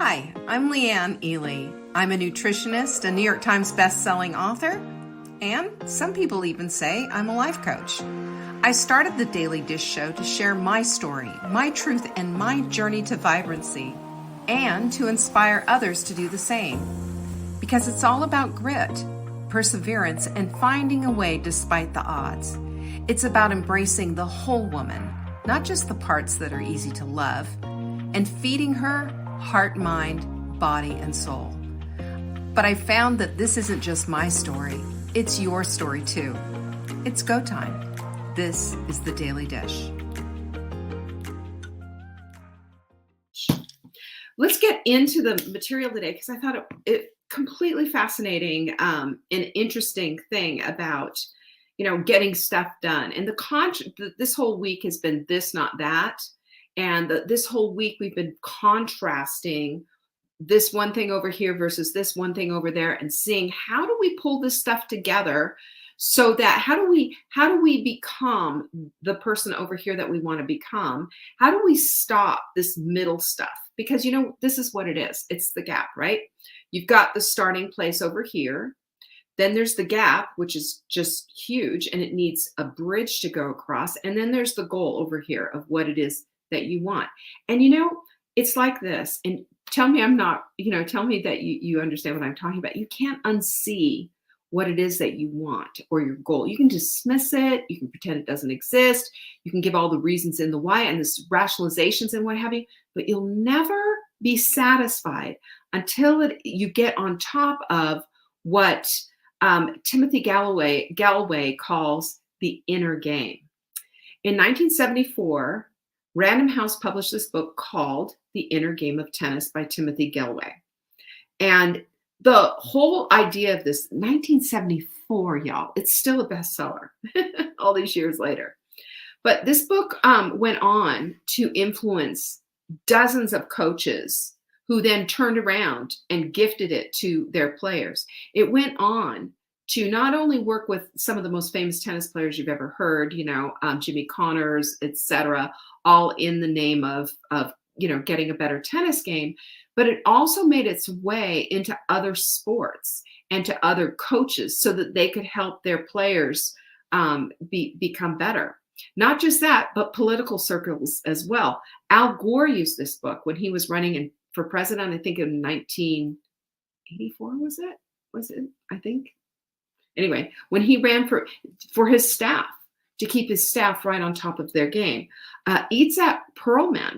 Hi, I'm Leanne Ely. I'm a nutritionist, a New York Times best-selling author, and some people even say I'm a life coach. I started the Daily Dish Show to share my story, my truth, and my journey to vibrancy, and to inspire others to do the same. Because it's all about grit, perseverance, and finding a way despite the odds. It's about embracing the whole woman, not just the parts that are easy to love, and feeding her heart, mind, body, and soul. But I found that this isn't just my story, it's your story too. It's go time. This is the Daily Dish. Let's get into the material today because I thought it completely fascinating and interesting thing about, getting stuff done. And this whole week has been this, not that. And this whole week we've been contrasting this one thing over here versus this one thing over there and seeing how do we pull this stuff together so that how do we become the person over here that we want to become? How do we stop this middle stuff? Because, this is what it is. It's the gap, right? You've got the starting place over here. Then there's the gap, which is just huge, and it needs a bridge to go across. And then there's the goal over here of what it is that you want. And, it's like this. And tell me tell me that you understand what I'm talking about. You can't unsee what it is that you want or your goal. You can dismiss it. You can pretend it doesn't exist. You can give all the reasons in the why and the rationalizations and what have you, but you'll never be satisfied until you get on top of what Timothy Gallwey calls the inner game. In 1974, Random House published this book called The Inner Game of Tennis by Timothy Gallwey. And the whole idea of this, 1974, y'all, it's still a bestseller all these years later. But this book went on to influence dozens of coaches who then turned around and gifted it to their players. It went on to not only work with some of the most famous tennis players you've ever heard, Jimmy Connors, etc., all in the name of getting a better tennis game, but it also made its way into other sports and to other coaches so that they could help their players become better. Not just that, but political circles as well. Al Gore used this book when he was running for president, I think in 1984, was it? I think. Anyway, when he ran for his staff, to keep his staff right on top of their game. Itzhak Perlman,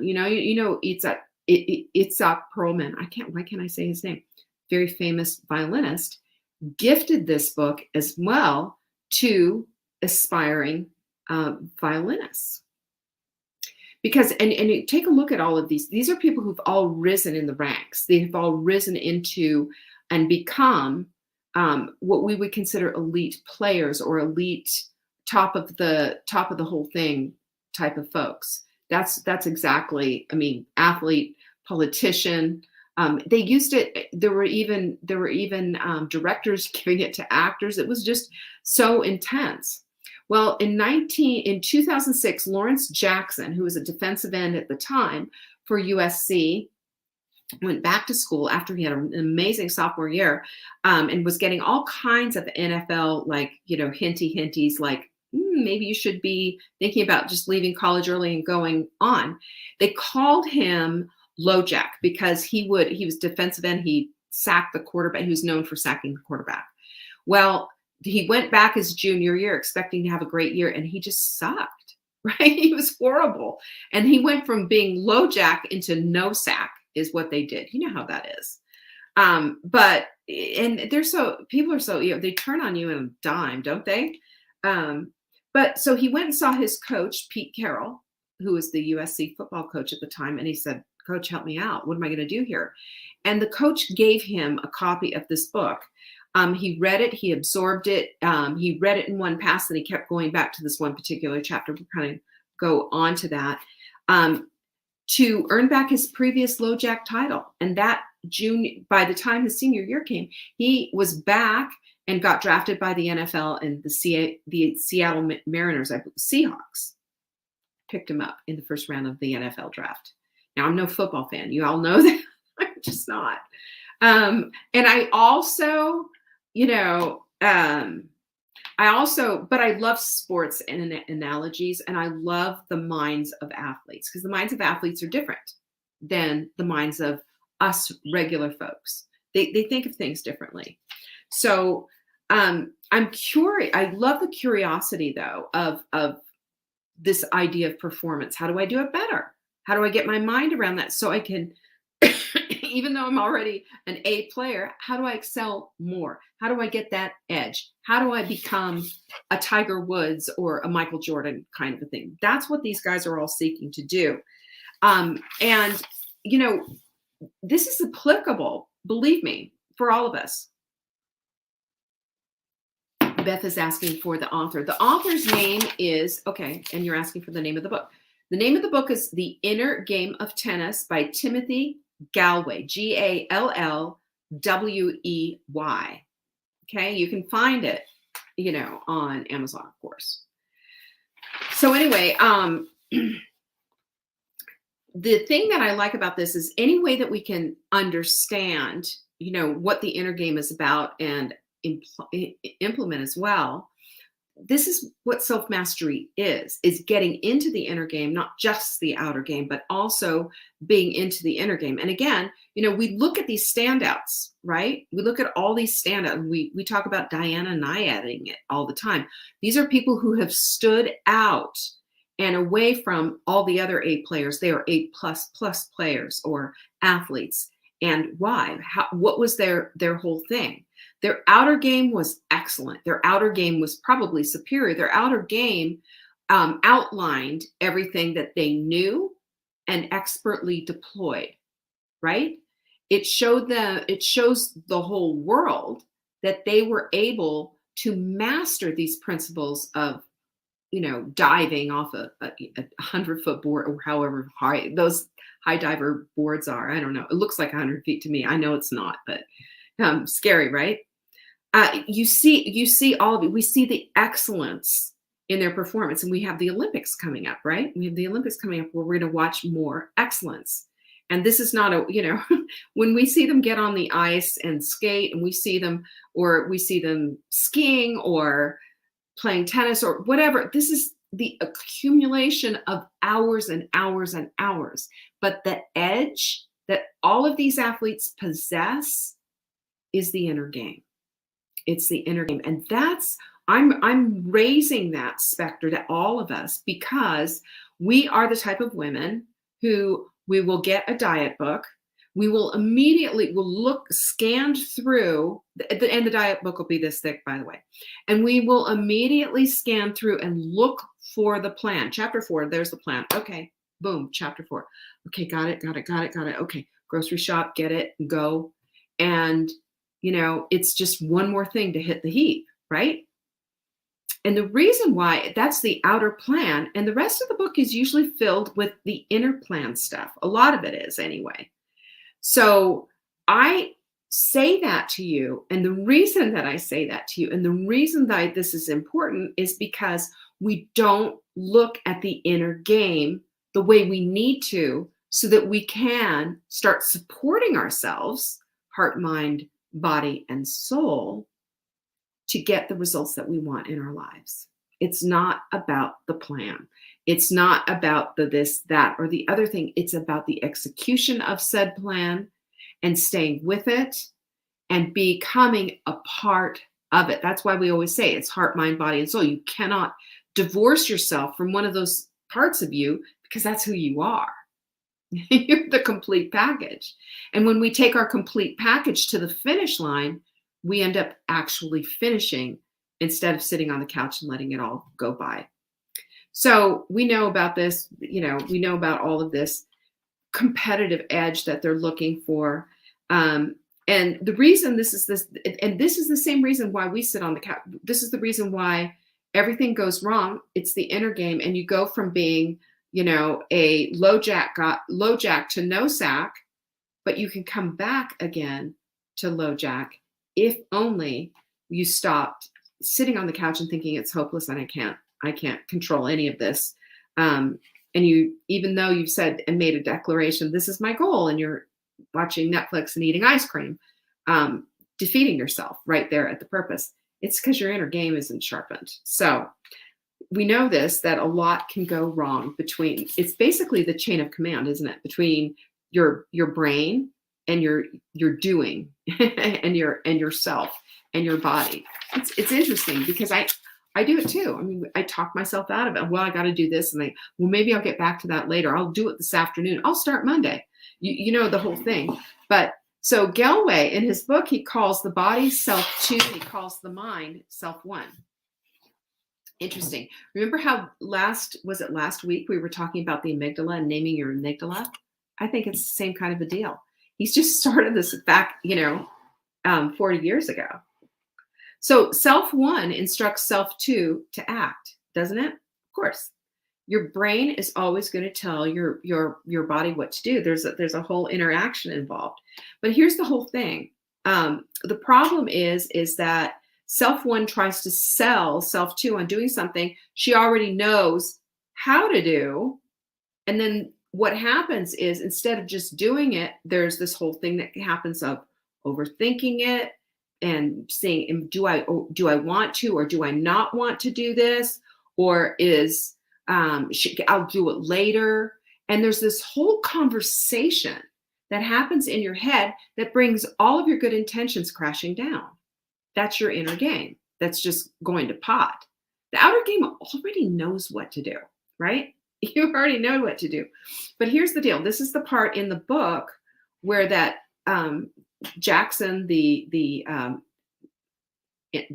Itzhak Perlman, why can't I say his name? Very famous violinist, gifted this book as well to aspiring violinists. Because, and you take a look at all of these are people who've all risen in the ranks. They've all risen into and become what we would consider elite players or elite top of the whole thing type of folks. That's exactly, athlete, politician. They used it. There were even directors giving it to actors. It was just so intense. Well, in 2006, Lawrence Jackson, who was a defensive end at the time for USC, went back to school after he had an amazing sophomore year, and was getting all kinds of NFL, hinties, like maybe you should be thinking about just leaving college early and going on. They called him LoJack because he was defensive end. He sacked the quarterback. He was known for sacking the quarterback. Well, he went back his junior year expecting to have a great year, and he just sucked, right? He was horrible. And he went from being LoJack into no sack is what they did. You know how that is. But people are so, they turn on you in a dime, don't they? But so he went and saw his coach, Pete Carroll, who was the USC football coach at the time. And he said, "Coach, help me out. What am I going to do here?" And the coach gave him a copy of this book. He read it. He absorbed it. He read it in one pass, and he kept going back to this one particular chapter. We'll kind of go on to that. To earn back his previous LoJack title. And that by the time his senior year came, he was back and got drafted by the NFL and the Seattle Mariners, Seahawks, picked him up in the first round of the NFL draft. Now, I'm no football fan. You all know that. I'm just just not. And I also, you know, but I love sports and analogies, and I love the minds of athletes because the minds of athletes are different than the minds of us regular folks. They think of things differently. So I'm curious. I love the curiosity though of this idea of performance. How do I do it better? How do I get my mind around that so I can, even though I'm already an A player, how do I excel more? How do I get that edge? How do I become a Tiger Woods or a Michael Jordan kind of a thing? That's what these guys are all seeking to do. And, you know, this is applicable, believe me, for all of us. Beth is asking for the author. The author's name is, okay, and you're asking for the name of the book. The name of the book is The Inner Game of Tennis by Timothy Gallwey, Gallwey. Okay, you can find it, you know, on Amazon, of course. So anyway, the thing that I like about this is any way that we can understand, you know, what the inner game is about and implement as well. This is what self-mastery is getting into the inner game, not just the outer game, but also being into the inner game. And again, you know, we look at these standouts, right? We look at all these standouts, and we talk about Diana Naiading it all the time. These are people who have stood out and away from all the other A players. They are A++ players or athletes. And why? What was their whole thing? Their outer game was excellent. Their outer game was probably superior. Their outer game outlined everything that they knew and expertly deployed, right? It shows the whole world that they were able to master these principles of, you know, diving off a 100-foot board or however high those high diver boards are. I don't know. It looks like 100 feet to me. I know it's not, but scary, right? You see all of it. We see the excellence in their performance, and we have the Olympics coming up, right? We have the Olympics coming up where we're going to watch more excellence. And this is not a, you know, when we see them get on the ice and skate, and we see them skiing or playing tennis or whatever, this is the accumulation of hours and hours and hours. But the edge that all of these athletes possess is the inner game. It's the inner game. And that's, I'm raising that specter to all of us because we are the type of women who we will get a diet book. We will immediately, scan through, and the diet book will be this thick, by the way. And we will immediately scan through and look for the plan. Chapter 4, there's the plan. Okay, boom, chapter 4. Okay, got it. Okay, grocery shop, get it, go. And, you know, it's just one more thing to hit the heap, right? And the reason why, that's the outer plan. And the rest of the book is usually filled with the inner plan stuff. A lot of it is anyway. So I say that to you. And the reason that I say that to you, and the reason that this is important, is because we don't look at the inner game the way we need to, so that we can start supporting ourselves, heart, mind, body, and soul, to get the results that we want in our lives. It's not about the plan. It's not about the this, that, or the other thing. It's about the execution of said plan and staying with it and becoming a part of it. That's why we always say it's heart, mind, body, and soul. You cannot divorce yourself from one of those parts of you, because that's who you are. You're the complete package. And when we take our complete package to the finish line, we end up actually finishing instead of sitting on the couch and letting it all go by. So we know about this, you know, we know about all of this competitive edge that they're looking for. And the reason this is the same reason why we sit on the couch. This is the reason why everything goes wrong. It's the inner game. And you go from being, you know, a low jack to no sack, but you can come back again to low jack if only you stopped sitting on the couch and thinking it's hopeless and I can't control any of this. And you, even though you've said and made a declaration, this is my goal, and you're watching Netflix and eating ice cream, defeating yourself right there at the purpose. It's because your inner game isn't sharpened. So we know this, that a lot can go wrong between, it's basically the chain of command, isn't it? Between your brain and your doing and yourself and your body. It's interesting because I do it too. I mean, I talk myself out of it. Well, I got to do this, and well, maybe I'll get back to that later. I'll do it this afternoon. I'll start Monday. You know the whole thing. But so Galway, in his book, he calls the body self 2. He calls the mind self 1. Interesting. Remember how last week we were talking about the amygdala and naming your amygdala? I think it's the same kind of a deal. He's just started this back, 40 years ago. So self 1 instructs self 2 to act, doesn't it? Of course. Your brain is always going to tell your body what to do. There's a whole interaction involved. But here's the whole thing. The problem is that self 1 tries to sell self 2 on doing something she already knows how to do. And then what happens is, instead of just doing it, there's this whole thing that happens of overthinking it and saying, do I want to, or do I not want to do this? Or is, I'll do it later. And there's this whole conversation that happens in your head that brings all of your good intentions crashing down. That's your inner game. That's just going to pot. The outer game already knows what to do, right? You already know what to do. But here's the deal. This is the part in the book where that Jackson, the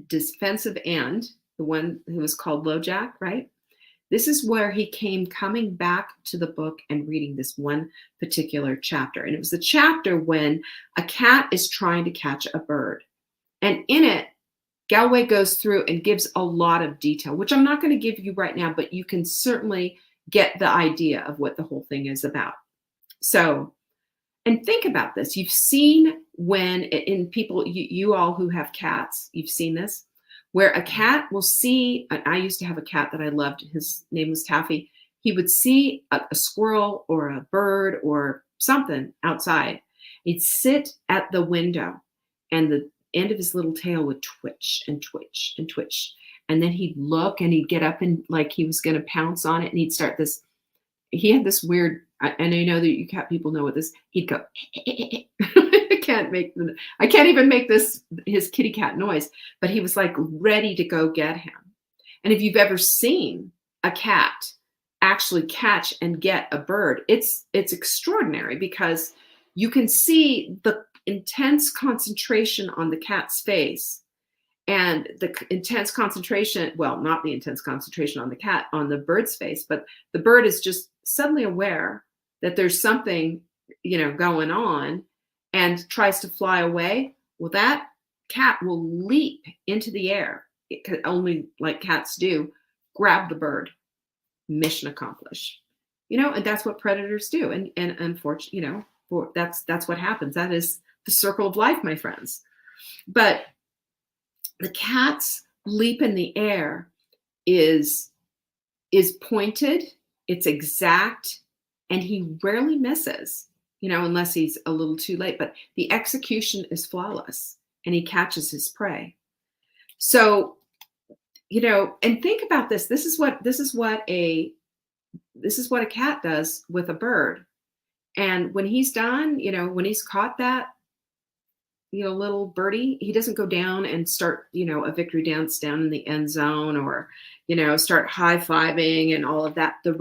defensive end, the one who was called LoJack, right? This is where he came coming back to the book and reading this one particular chapter. And it was the chapter when a cat is trying to catch a bird. And in it, Galway goes through and gives a lot of detail, which I'm not going to give you right now, but you can certainly get the idea of what the whole thing is about. So, and think about this. You've seen when in people, you all who have cats, you've seen this, where a cat will see, I used to have a cat that I loved. His name was Taffy. He would see a squirrel or a bird or something outside. He'd sit at the window and the end of his little tail would twitch and twitch and twitch. And then he'd look and he'd get up and like he was going to pounce on it. And he'd start this, he had this weird, and I know that you cat people know what this, he'd go, I can't even make this, his kitty cat noise, but he was like ready to go get him. And if you've ever seen a cat actually catch and get a bird, it's extraordinary, because you can see the intense concentration on the cat's face and the intense concentration, well, not the intense concentration on the cat, on the bird's face, but the bird is just suddenly aware that there's something, going on and tries to fly away. Well, that cat will leap into the air, only like cats do, grab the bird, mission accomplished. And that's what predators do. And unfortunately, that's what happens. That is the circle of life, my friends. But the cat's leap in the air is pointed, it's exact, and he rarely misses, unless he's a little too late. But the execution is flawless, and he catches his prey. So, and think about this. This is what a cat does with a bird. And when he's done, when he's caught that, little birdie, he doesn't go down and start, a victory dance down in the end zone, or, start high-fiving and all of that. The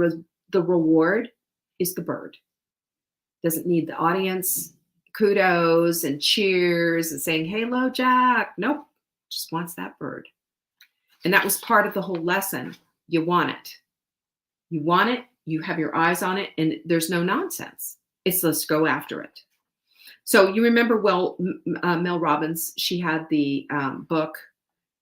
reward is the bird. Doesn't need the audience kudos and cheers and saying, "Hey, LoJack." Nope. Just wants that bird. And that was part of the whole lesson. You want it. You want it. You have your eyes on it, and there's no nonsense. It's let's go after it. So you remember, Mel Robbins, she had the book,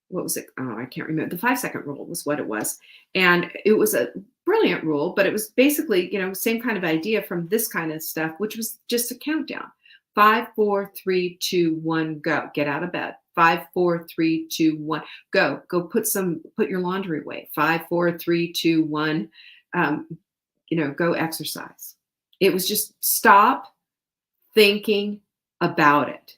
what was it? Oh, I can't remember. The 5-second rule was what it was. And it was a brilliant rule, but it was basically, same kind of idea from this kind of stuff, which was just a countdown. 5, 4, 3, 2, 1, go. Get out of bed. 5, 4, 3, 2, 1, go. Go put your laundry away. 5, 4, 3, 2, 1, go exercise. It was just stop, thinking about it.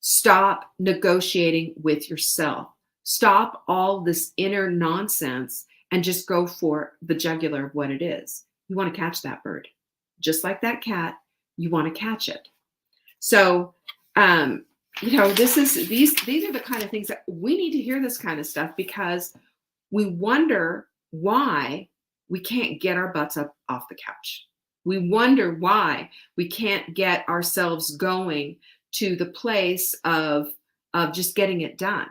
Stop negotiating with yourself. Stop all this inner nonsense and just go for the jugular of what it is. You want to catch that bird. Just like that cat, you want to catch it. So, these are the kind of things that we need to hear this kind of stuff, because we wonder why we can't get our butts up off the couch. We wonder why we can't get ourselves going to the place of just getting it done.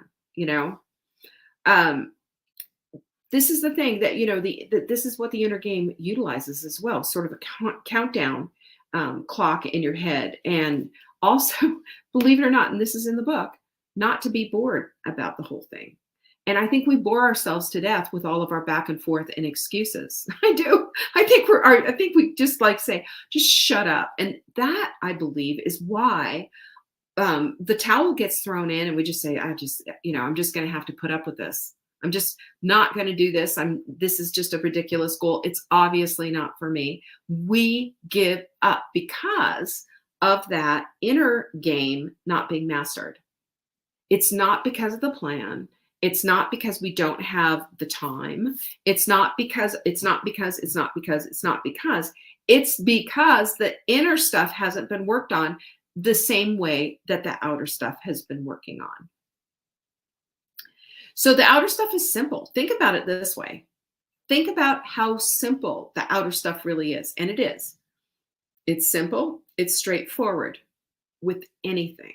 This is the thing that this is what the inner game utilizes as well, sort of a countdown clock in your head, and also, believe it or not, and this is in the book, not to be bored about the whole thing. And I think we bore ourselves to death with all of our back and forth and excuses. I do. I think we just say, just shut up. And that, I believe, is why the towel gets thrown in, and we just say, I'm just going to have to put up with this. I'm just not going to do this. This is just a ridiculous goal. It's obviously not for me. We give up because of that inner game not being mastered. It's not because of the plan. It's not because we don't have the time. It's because the inner stuff hasn't been worked on the same way that the outer stuff has been working on. So the outer stuff is simple. Think about it this way. Think about how simple the outer stuff really is. And it is. It's simple. It's straightforward with anything.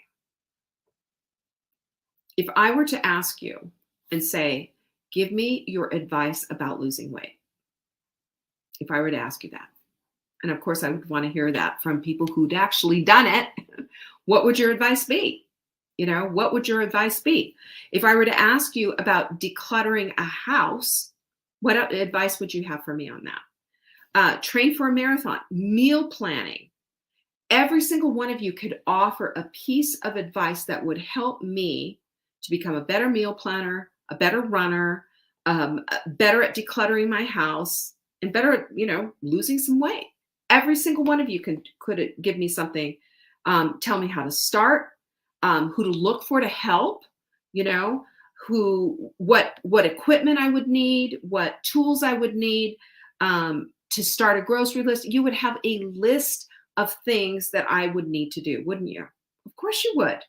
If I were to ask you and say, give me your advice about losing weight. If I were to ask you that, and of course I would want to hear that from people who'd actually done it, what would your advice be? What would your advice be? If I were to ask you about decluttering a house, what advice would you have for me on that? Train for a marathon, meal planning. Every single one of you could offer a piece of advice that would help me to become a better meal planner, a better runner, better at decluttering my house, and better at, losing some weight. Every single one of you could give me something, tell me how to start, who to look for to help, what equipment I would need, what tools I would need to start a grocery list. You would have a list of things that I would need to do, wouldn't you? Of course you would,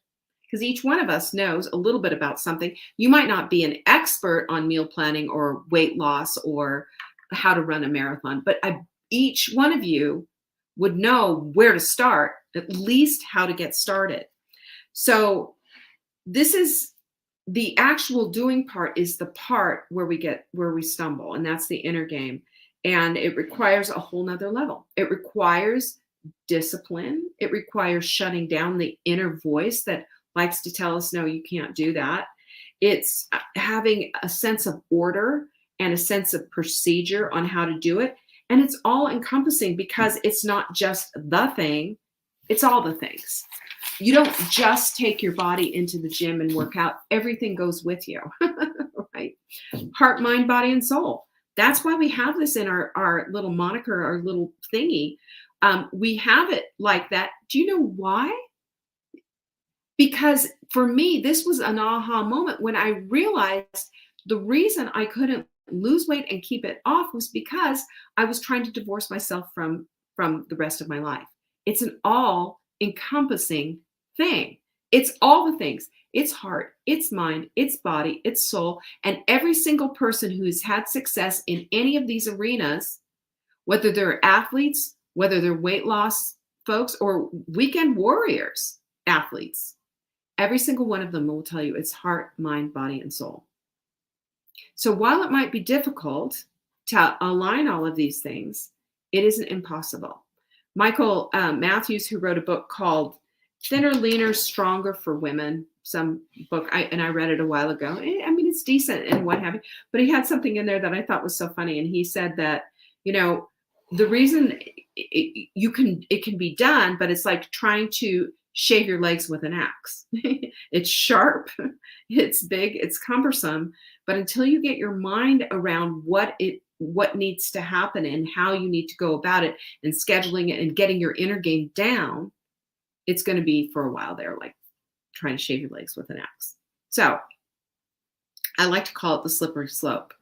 because each one of us knows a little bit about something. You might not be an expert on meal planning or weight loss or how to run a marathon, but each one of you would know where to start, at least how to get started. So this is the actual doing part, is the part where we stumble, and that's the inner game. And it requires a whole nother level. It requires discipline. It requires shutting down the inner voice that likes to tell us, no, you can't do that. It's having a sense of order and a sense of procedure on how to do it. And it's all encompassing, because it's not just the thing, it's all the things. You don't just take your body into the gym and work out. Everything goes with you, right? Heart, mind, body, and soul. That's why we have this in our little moniker, our little thingy. We have it like that. Do you know why? Because for me, this was an aha moment when I realized the reason I couldn't lose weight and keep it off was because I was trying to divorce myself from the rest of my life. It's an all encompassing thing. It's all the things. It's heart, it's mind, it's body, it's soul. And every single person who's had success in any of these arenas, whether they're athletes, whether they're weight loss folks, or weekend warriors athletes, every single one of them will tell you it's heart, mind, body, and soul. So while it might be difficult to align all of these things, it isn't impossible. Michael Matthews, who wrote a book called Thinner, Leaner, Stronger for Women, some book, I read it a while ago. I mean, it's decent and what have you, but he had something in there that I thought was so funny. And he said that, the reason it can be done, but it's like trying to shave your legs with an axe. It's sharp, it's big, it's cumbersome, but until you get your mind around what needs to happen and how you need to go about it and scheduling it and getting your inner game down, it's going to be for a while there, like trying to shave your legs with an axe. So I like to call it the slippery slope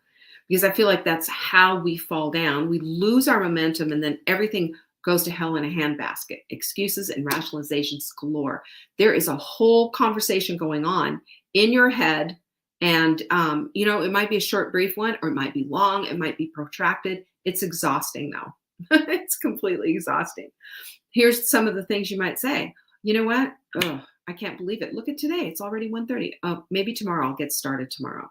because I feel like that's how we fall down. We lose our momentum and then everything goes to hell in a handbasket. Excuses and rationalizations galore. There is a whole conversation going on in your head. And, it might be a short, brief one, or it might be long. It might be protracted. It's exhausting though. It's completely exhausting. Here's some of the things you might say. You know what? Oh, I can't believe it. Look at today. It's already 1:30. Maybe tomorrow I'll get started tomorrow.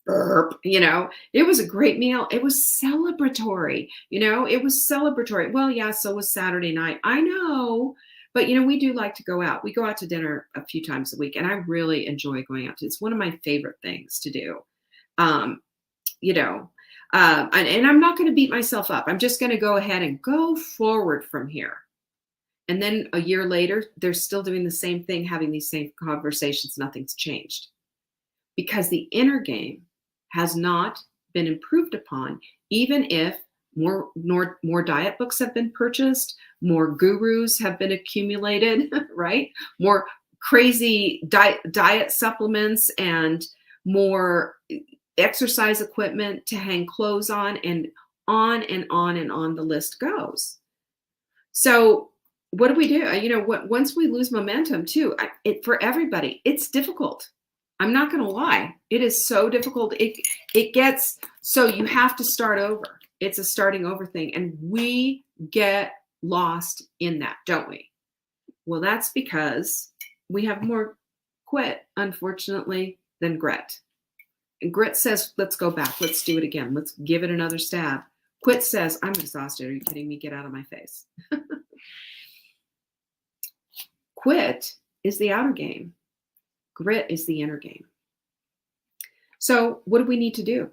Burp, it was a great meal. It was celebratory. It was celebratory. Well, yeah, so was Saturday night. I know. But, we do like to go out. We go out to dinner a few times a week, and I really enjoy going out. It's one of my favorite things to do. And I'm not going to beat myself up. I'm just going to go ahead and go forward from here. And then a year later, they're still doing the same thing, having these same conversations. Nothing's changed because the inner game has not been improved upon, even if more diet books have been purchased, more gurus have been accumulated, right? More crazy diet supplements and more exercise equipment to hang clothes on, and on and on and on the list goes. So what do we do? Once we lose momentum too, for everybody, it's difficult. I'm not going to lie. It is so difficult. It gets, so you have to start over. It's a starting over thing. And we get lost in that, don't we? Well, that's because we have more quit, unfortunately, than grit. And grit says, let's go back. Let's do it again. Let's give it another stab. Quit says, I'm exhausted. Are you kidding me? Get out of my face. Quit is the outer game. Grit is the inner game. So what do we need to do?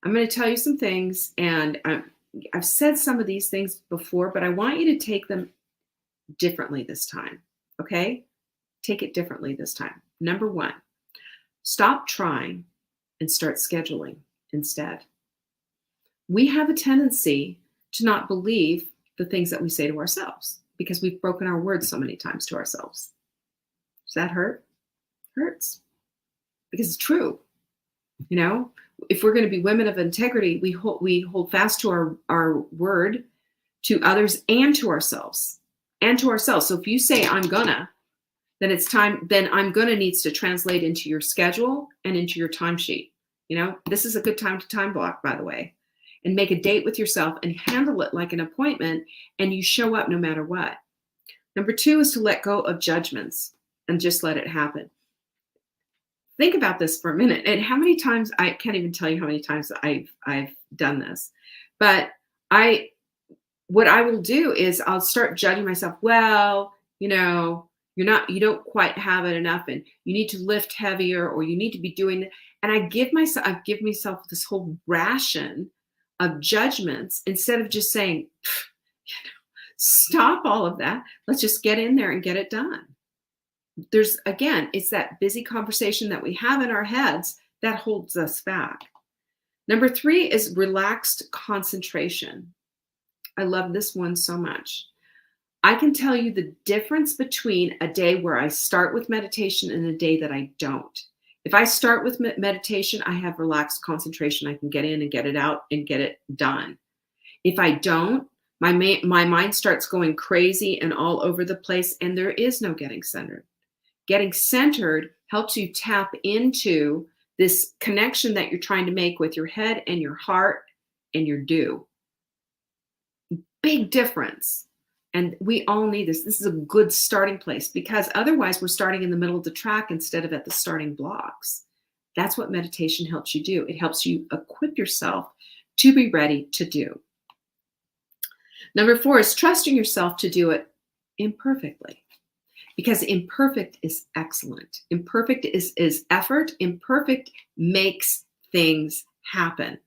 I'm going to tell you some things, and I've said some of these things before, but I want you to take them differently this time, okay? Take it differently this time. Number one, stop trying and start scheduling instead. We have a tendency to not believe the things that we say to ourselves because we've broken our word so many times to ourselves. Does that hurt? Hurts because it's true. If we're going to be women of integrity, we hold fast to our word to others and to ourselves. So if you say I'm gonna, then it's time. Then I'm gonna needs to translate into your schedule and into your timesheet. This is a good time to time block, by the way, and make a date with yourself and handle it like an appointment. And you show up no matter what. Number two is to let go of judgments and just let it happen. Think about this for a minute. And how many times, I can't even tell you how many times I've done this, but what I will do is I'll start judging myself. Well, you don't quite have it enough, and you need to lift heavier, or you need to be doing, and I give myself this whole ration of judgments instead of just saying, stop all of that. Let's just get in there and get it done. It's that busy conversation that we have in our heads that holds us back. Number three is relaxed concentration. I love this one so much. I can tell you the difference between a day where I start with meditation and a day that I don't. If I start with meditation, I have relaxed concentration. I can get in and get it out and get it done. If I don't, my mind starts going crazy and all over the place, and there is no getting centered. Getting centered helps you tap into this connection that you're trying to make with your head and your heart and your do. Big difference. And we all need this. This is a good starting place because otherwise we're starting in the middle of the track instead of at the starting blocks. That's what meditation helps you do. It helps you equip yourself to be ready to do. Number four is trusting yourself to do it imperfectly. Because imperfect is excellent. Imperfect is effort. Imperfect makes things happen.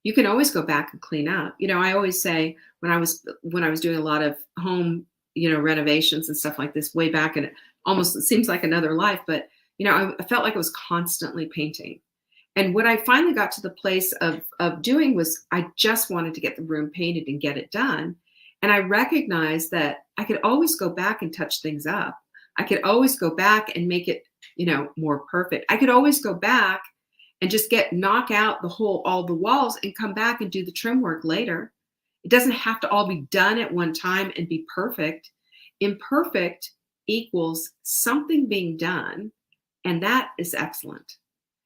You can always go back and clean up. I always say when I was doing a lot of home, renovations and stuff like this way back, and it seems like another life, but I felt like I was constantly painting. And what I finally got to the place of doing was I just wanted to get the room painted and get it done. And I recognized that I could always go back and touch things up. I could always go back and make it, more perfect. I could always go back and just knock out all the walls and come back and do the trim work later. It doesn't have to all be done at one time and be perfect. Imperfect equals something being done, and that is excellent.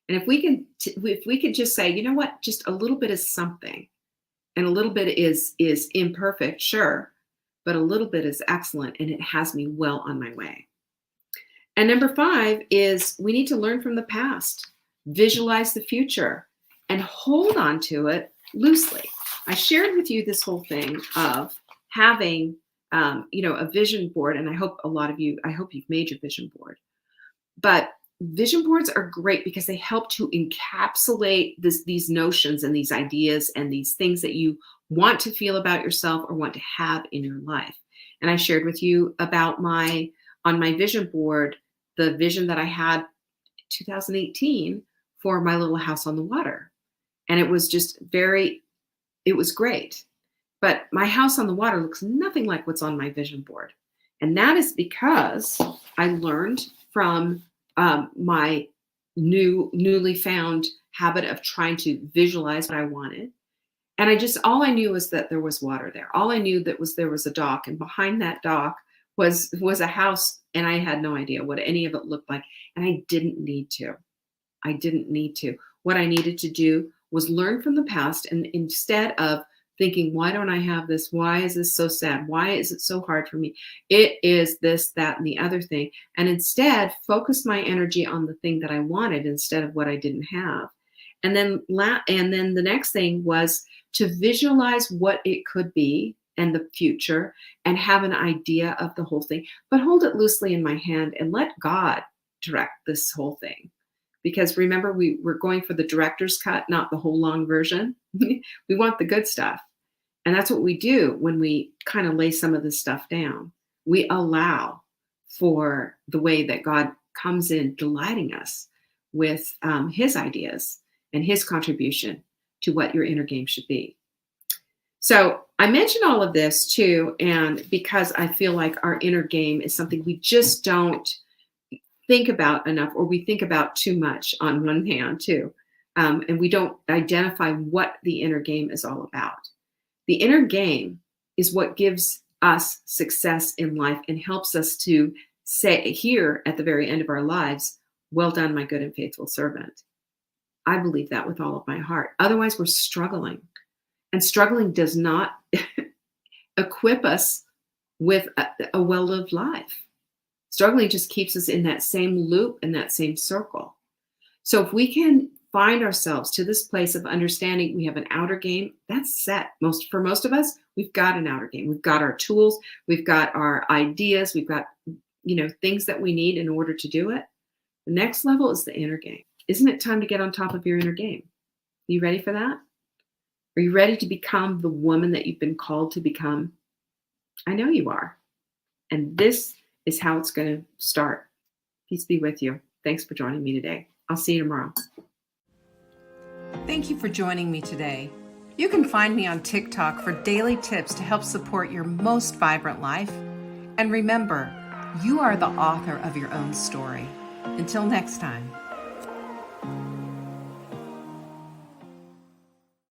And if we could just say, you know what, just a little bit is something, and a little bit is imperfect, sure, but a little bit is excellent, and it has me well on my way. And number 5 is we need to learn from the past, visualize the future, and hold on to it loosely. I shared with you this whole thing of having, a vision board, and I hope you've made your vision board. But vision boards are great because they help to encapsulate these notions and these ideas and these things that you want to feel about yourself or want to have in your life. And I shared with you about on my vision board, the vision that I had 2018 for my little house on the water. And it was just it was great. But my house on the water looks nothing like what's on my vision board. And that is because I learned from my newly found habit of trying to visualize what I wanted. And all I knew was that there was water there. All I knew there was a dock, and behind that dock was a house, and I had no idea what any of it looked like. And I didn't need to. What I needed to do was learn from the past, and instead of thinking, why don't I have this? Why is this so sad? Why is it so hard for me? It is this, that, and the other thing. And instead focus my energy on the thing that I wanted instead of what I didn't have. And then the next thing was to visualize what it could be and the future and have an idea of the whole thing, but hold it loosely in my hand and let God direct this whole thing. Because remember, we're going for the director's cut, not the whole long version. We want the good stuff. And that's what we do when we kind of lay some of this stuff down. We allow for the way that God comes in, delighting us with his ideas and his contribution to what your inner game should be. So I mention all of this too, and because I feel like our inner game is something we just don't think about enough, or we think about too much on one hand too. And we don't identify what the inner game is all about. The inner game is what gives us success in life and helps us to say here at the very end of our lives, well done, my good and faithful servant. I believe that with all of my heart. Otherwise, we're struggling. And struggling does not equip us with a well-lived life. Struggling just keeps us in that same loop and that same circle. So if we can find ourselves to this place of understanding we have an outer game, that's set. For most of us, we've got an outer game. We've got our tools, we've got our ideas, we've got things that we need in order to do it. The next level is the inner game. Isn't it time to get on top of your inner game? You ready for that? Are you ready to become the woman that you've been called to become? I know you are. And this is how it's going to start. Peace be with you. Thanks for joining me today. I'll see you tomorrow. Thank you for joining me today. You can find me on TikTok for daily tips to help support your most vibrant life. And remember, you are the author of your own story. Until next time.